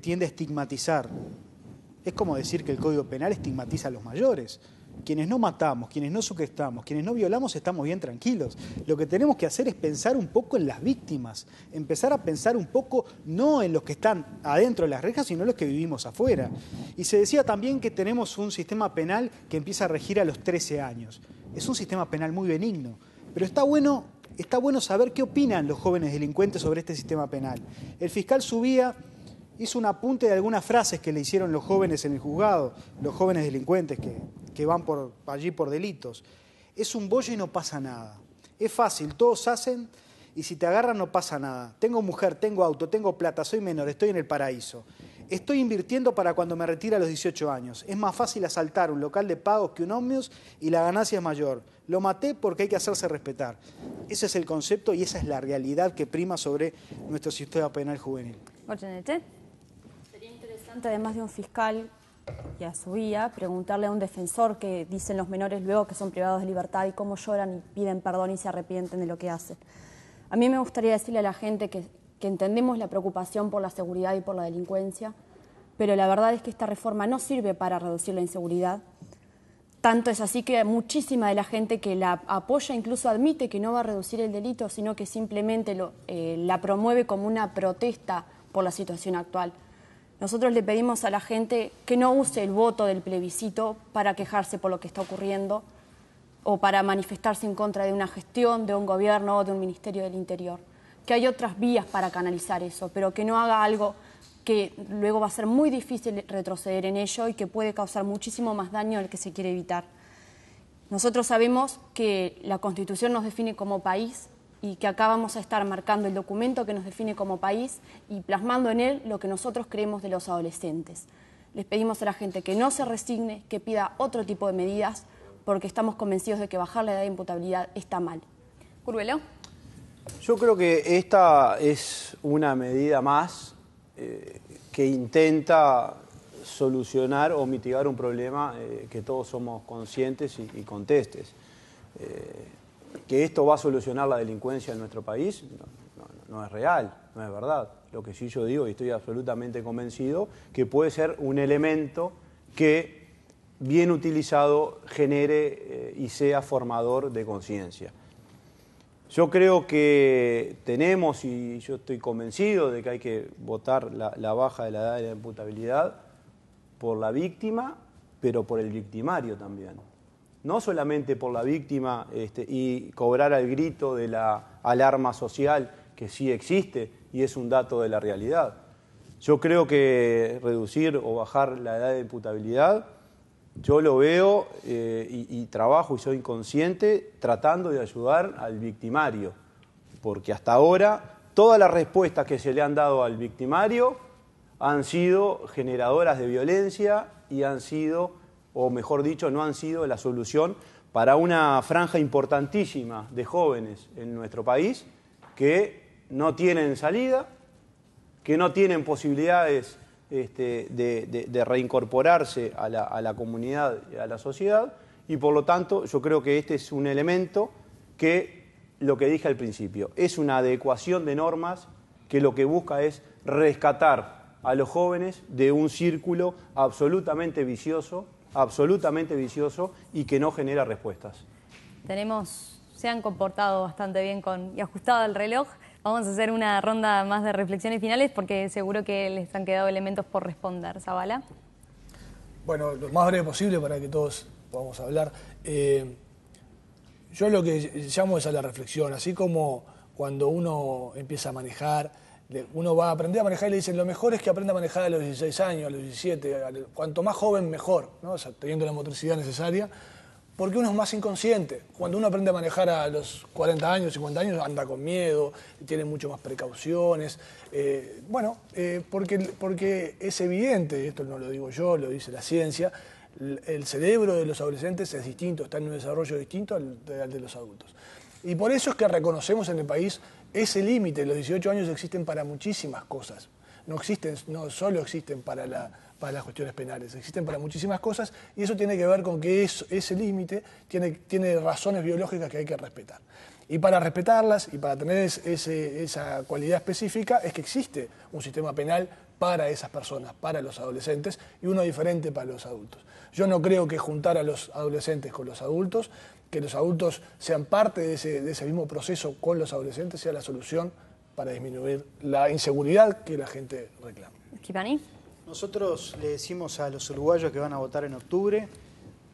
tiende a estigmatizar. Es como decir que el Código Penal estigmatiza a los mayores. Quienes no matamos, quienes no sujetamos, quienes no violamos, estamos bien tranquilos. Lo que tenemos que hacer es pensar un poco en las víctimas, empezar a pensar un poco no en los que están adentro de las rejas, sino en los que vivimos afuera. Y se decía también que tenemos un sistema penal que empieza a regir a los 13 años. Es un sistema penal muy benigno, pero está bueno saber qué opinan los jóvenes delincuentes sobre este sistema penal. El fiscal Subía hizo un apunte de algunas frases que le hicieron los jóvenes en el juzgado, los jóvenes delincuentes que van allí por delitos. Es un bollo y no pasa nada. Es fácil, todos hacen y si te agarran no pasa nada. Tengo mujer, tengo auto, tengo plata, soy menor, estoy en el paraíso. Estoy invirtiendo para cuando me retire a los 18 años. Es más fácil asaltar un local de pagos que un ómnibus y la ganancia es mayor. Lo maté porque hay que hacerse respetar. Ese es el concepto y esa es la realidad que prima sobre nuestro sistema penal juvenil. Sería interesante, además de un fiscal y a Subía, preguntarle a un defensor que dicen los menores luego que son privados de libertad y cómo lloran y piden perdón y se arrepienten de lo que hacen. A mí me gustaría decirle a la gente que entendemos la preocupación por la seguridad y por la delincuencia, pero la verdad es que esta reforma no sirve para reducir la inseguridad. Tanto es así que muchísima de la gente que la apoya incluso admite que no va a reducir el delito, sino que simplemente la promueve como una protesta por la situación actual. Nosotros le pedimos a la gente que no use el voto del plebiscito para quejarse por lo que está ocurriendo o para manifestarse en contra de una gestión, de un gobierno o de un Ministerio del Interior. Que hay otras vías para canalizar eso, pero que no haga algo que luego va a ser muy difícil retroceder en ello y que puede causar muchísimo más daño del que se quiere evitar. Nosotros sabemos que la Constitución nos define como país y que acá vamos a estar marcando el documento que nos define como país y plasmando en él lo que nosotros creemos de los adolescentes. Les pedimos a la gente que no se resigne, que pida otro tipo de medidas, porque estamos convencidos de que bajar la edad de imputabilidad está mal. Curvelo. Yo creo que esta es una medida más que intenta solucionar o mitigar un problema que todos somos conscientes y contestes. Que esto va a solucionar la delincuencia en nuestro país no es real, no es verdad. Lo que sí yo digo, y estoy absolutamente convencido, que puede ser un elemento que, bien utilizado, genere y sea formador de conciencia. Yo creo que tenemos, y yo estoy convencido de que hay que votar la baja de la edad de la imputabilidad por la víctima, pero por el victimario también. No solamente por la víctima y cobrar al grito de la alarma social, que sí existe y es un dato de la realidad. Yo creo que reducir o bajar la edad de imputabilidad, yo lo veo y trabajo y soy consciente tratando de ayudar al victimario, porque hasta ahora todas las respuestas que se le han dado al victimario han sido generadoras de violencia y han sido, o mejor dicho, no han sido la solución para una franja importantísima de jóvenes en nuestro país que no tienen salida, que no tienen posibilidades de reincorporarse a la comunidad y a la sociedad, y por lo tanto yo creo que este es un elemento que, lo que dije al principio, es una adecuación de normas que lo que busca es rescatar a los jóvenes de un círculo absolutamente vicioso y que no genera respuestas. Se han comportado bastante bien y ajustado el reloj. Vamos a hacer una ronda más de reflexiones finales porque seguro que les han quedado elementos por responder. Zabala. Bueno, lo más breve posible para que todos podamos hablar. Yo lo que llamo es a la reflexión, así como cuando uno empieza a manejar Uno va a aprender a manejar y le dicen, lo mejor es que aprenda a manejar a los 16 años, a los 17, cuanto más joven mejor, ¿no? O sea, teniendo la motricidad necesaria, porque uno es más inconsciente. Cuando uno aprende a manejar a los 40 años, 50 años, anda con miedo, tiene mucho más precauciones. Porque es evidente, esto no lo digo yo, lo dice la ciencia, el cerebro de los adolescentes es distinto, está en un desarrollo distinto al de los adultos. Y por eso es que reconocemos en el país ese límite. Los 18 años existen para muchísimas cosas. No solo existen para las cuestiones penales, existen para muchísimas cosas, y eso tiene que ver con que ese límite tiene razones biológicas que hay que respetar. Y para respetarlas y para tener esa cualidad específica es que existe un sistema penal para esas personas, para los adolescentes, y uno diferente para los adultos. Yo no creo que juntar a los adolescentes con los adultos, que los adultos sean parte de ese mismo proceso con los adolescentes, sea la solución para disminuir la inseguridad que la gente reclama. ¿Escribani? Nosotros le decimos a los uruguayos que van a votar en octubre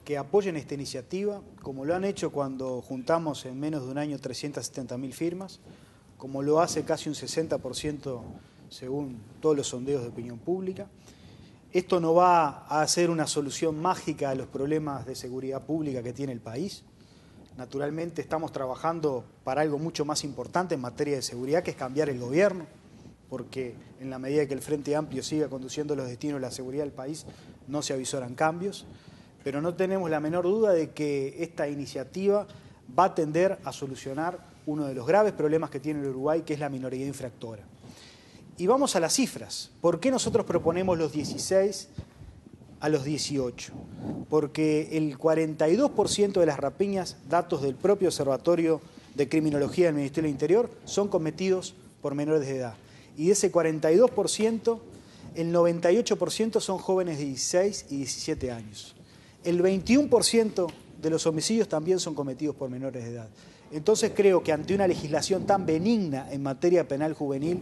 que apoyen esta iniciativa, como lo han hecho cuando juntamos en menos de un año 370.000 firmas, como lo hace casi un 60% según todos los sondeos de opinión pública. Esto no va a ser una solución mágica a los problemas de seguridad pública que tiene el país. Naturalmente estamos trabajando para algo mucho más importante en materia de seguridad, que es cambiar el gobierno, porque en la medida que el Frente Amplio siga conduciendo los destinos de la seguridad del país, no se avisoran cambios. Pero no tenemos la menor duda de que esta iniciativa va a tender a solucionar uno de los graves problemas que tiene el Uruguay, que es la minoría infractora. Y vamos a las cifras. ¿Por qué nosotros proponemos los 16 a los 18? Porque el 42% de las rapiñas, datos del propio Observatorio de Criminología del Ministerio del Interior, son cometidos por menores de edad. Y de ese 42%, el 98% son jóvenes de 16 y 17 años. El 21% de los homicidios también son cometidos por menores de edad. Entonces creo que ante una legislación tan benigna en materia penal juvenil,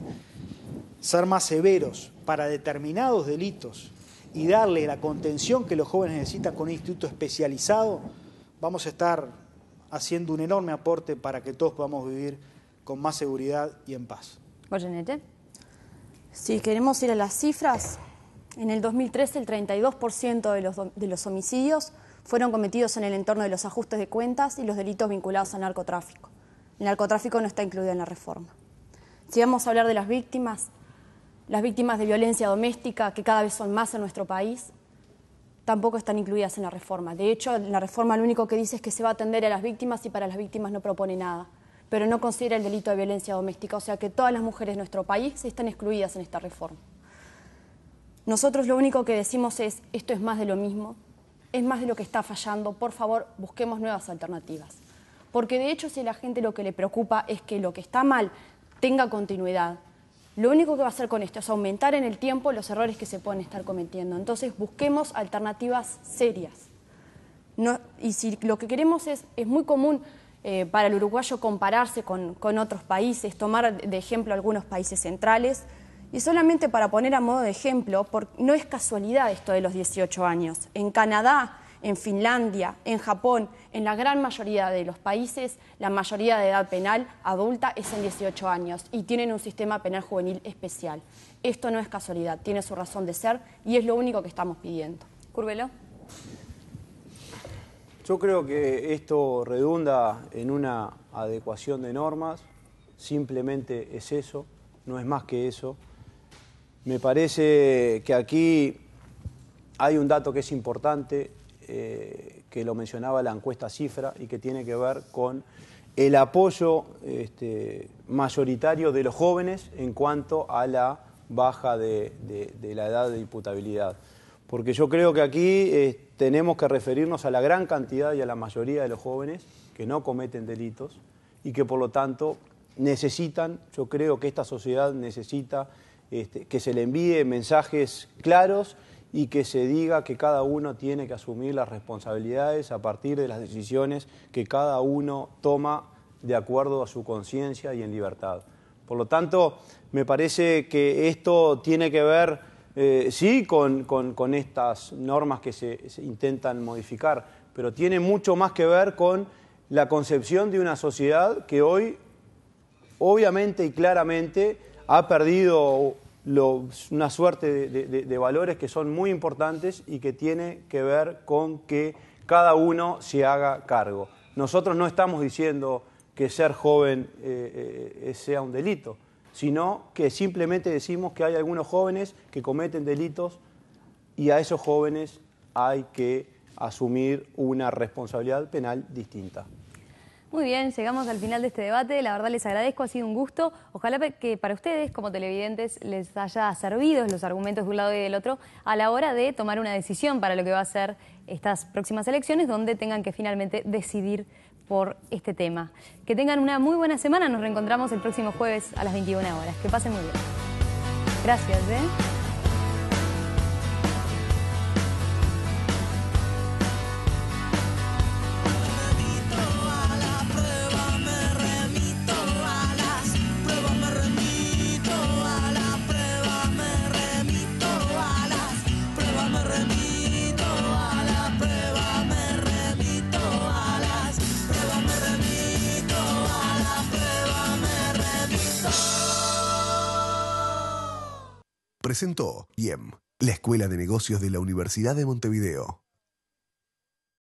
ser más severos para determinados delitos y darle la contención que los jóvenes necesitan con un instituto especializado, vamos a estar haciendo un enorme aporte para que todos podamos vivir con más seguridad y en paz. Goyenechea. Si queremos ir a las cifras, en el 2013 el 32% de los homicidios fueron cometidos en el entorno de los ajustes de cuentas y los delitos vinculados al narcotráfico. El narcotráfico no está incluido en la reforma. Si vamos a hablar de las víctimas de violencia doméstica, que cada vez son más en nuestro país, tampoco están incluidas en la reforma. De hecho, en la reforma lo único que dice es que se va a atender a las víctimas y para las víctimas no propone nada, pero no considera el delito de violencia doméstica, o sea que todas las mujeres de nuestro país están excluidas en esta reforma. Nosotros lo único que decimos es, esto es más de lo mismo, es más de lo que está fallando, por favor busquemos nuevas alternativas. Porque de hecho si a la gente lo que le preocupa es que lo que está mal tenga continuidad, lo único que va a hacer con esto es aumentar en el tiempo los errores que se pueden estar cometiendo. Entonces busquemos alternativas serias. Y si lo que queremos es muy común para el uruguayo compararse con otros países, tomar de ejemplo algunos países centrales, y solamente para poner a modo de ejemplo, no es casualidad esto de los 18 años. En Canadá, en Finlandia, en Japón, en la gran mayoría de los países, la mayoría de edad penal adulta es en 18 años y tienen un sistema penal juvenil especial. Esto no es casualidad, tiene su razón de ser y es lo único que estamos pidiendo. Curvelo. Yo creo que esto redunda en una adecuación de normas, simplemente es eso, no es más que eso. Me parece que aquí hay un dato que es importante, que lo mencionaba la encuesta Cifra y que tiene que ver con el apoyo mayoritario de los jóvenes en cuanto a la baja de la edad de imputabilidad. Porque yo creo que aquí tenemos que referirnos a la gran cantidad y a la mayoría de los jóvenes que no cometen delitos y que por lo tanto necesitan, yo creo que esta sociedad necesita que se le envíe mensajes claros y que se diga que cada uno tiene que asumir las responsabilidades a partir de las decisiones que cada uno toma de acuerdo a su conciencia y en libertad. Por lo tanto, me parece que esto tiene que ver, sí, con estas normas que se intentan modificar, pero tiene mucho más que ver con la concepción de una sociedad que hoy, obviamente y claramente, ha perdido una suerte de valores que son muy importantes y que tiene que ver con que cada uno se haga cargo. Nosotros no estamos diciendo que ser joven sea un delito, sino que simplemente decimos que hay algunos jóvenes que cometen delitos y a esos jóvenes hay que asumir una responsabilidad penal distinta. Muy bien, llegamos al final de este debate. La verdad les agradezco, ha sido un gusto. Ojalá que para ustedes, como televidentes, les haya servido los argumentos de un lado y del otro a la hora de tomar una decisión para lo que va a ser estas próximas elecciones, donde tengan que finalmente decidir por este tema. Que tengan una muy buena semana. Nos reencontramos el próximo jueves a las 21 horas. Que pasen muy bien. Gracias. Presentó IEM, la Escuela de Negocios de la Universidad de Montevideo.